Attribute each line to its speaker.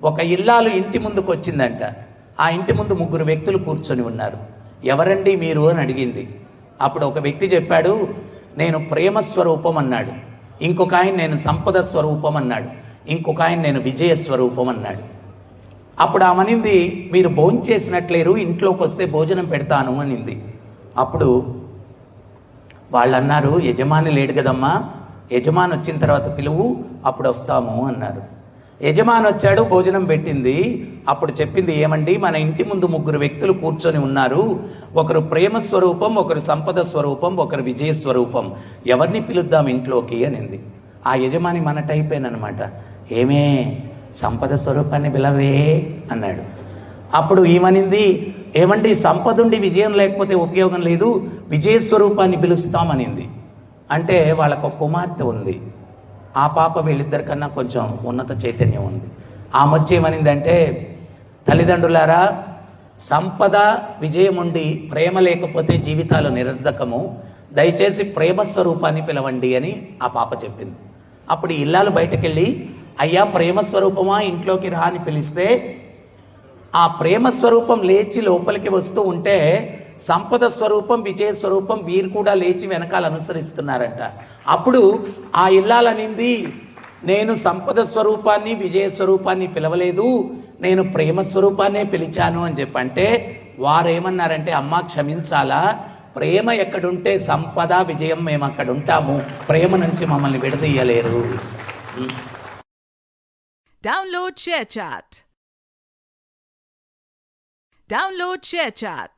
Speaker 1: ఒక ఇల్లాలు ఇంటి ముందుకు వచ్చిందంట. ఆ ఇంటి ముందు 3 వ్యక్తులు కూర్చొని ఉన్నారు. ఎవరండి మీరు అని అడిగింది. అప్పుడు ఒక వ్యక్తి చెప్పాడు, నేను ప్రేమ స్వరూపం అన్నాడు. ఇంకొక ఆయన నేను సంపద స్వరూపం అన్నాడు. ఇంకొక ఆయన నేను విజయ స్వరూపం అన్నాడు. అప్పుడు ఆమనింది, మీరు భోంచేసినట్లేరు, ఇంట్లోకి వస్తే భోజనం పెడతాను అనింది. అప్పుడు వాళ్ళు అన్నారు, యజమాని లేడు కదమ్మా, యజమాని వచ్చిన తర్వాత పిలువు, అప్పుడు వస్తాము అన్నారు. యజమాని వచ్చాడు, భోజనం పెట్టింది. అప్పుడు చెప్పింది, ఏమండి మన ఇంటి ముందు 3 వ్యక్తులు కూర్చొని ఉన్నారు, ఒకరు ప్రేమ స్వరూపం, ఒకరు సంపద స్వరూపం, ఒకరు విజయ స్వరూపం, ఎవరిని పిలుద్దాం ఇంట్లోకి అనింది. ఆ యజమాని మన టైపేనమాట. ఏమే సంపద స్వరూపాన్ని పిలవే అన్నాడు. అప్పుడు ఈమనింది, ఏమండి సంపద ఉండి విజయం లేకపోతే ఉపయోగం లేదు, విజయ స్వరూపాన్ని పిలుస్తామనింది. అంటే వాళ్ళకు కుమార్తె ఉంది. ఆ పాప వీళ్ళిద్దరికన్నా కొంచెం ఉన్నత చైతన్యం ఉంది. ఆమె వచ్చి ఏమనిందంటే, తల్లిదండ్రులారా, సంపద విజయం ఉండి ప్రేమ లేకపోతే జీవితాలు నిరర్ధకము, దయచేసి ప్రేమ స్వరూపాన్ని పిలవండి అని ఆ పాప చెప్పింది. అప్పుడు ఇల్లాలు బయటకెళ్ళి, అయ్యా ప్రేమ స్వరూపమా ఇంట్లోకి రా అని పిలిస్తే, ఆ ప్రేమ స్వరూపం లేచి లోపలికి వస్తూ ఉంటే సంపద స్వరూపం విజయ స్వరూపం వీరు కూడా లేచి వెనకాల అనుసరిస్తున్నారంట. అప్పుడు ఆ ఇల్లాలనింది, నేను సంపద స్వరూపాన్ని విజయ స్వరూపాన్ని పిలవలేదు, నేను ప్రేమ స్వరూపాన్నే పిలిచాను అని చెప్పంటే వారేమన్నారంటే, అమ్మ క్షమించాలా, ప్రేమ ఎక్కడుంటే సంపద విజయం మేము అక్కడ ఉంటాము, ప్రేమ నుంచి మమ్మల్ని విడదీయలేరు.
Speaker 2: Download ShareChat.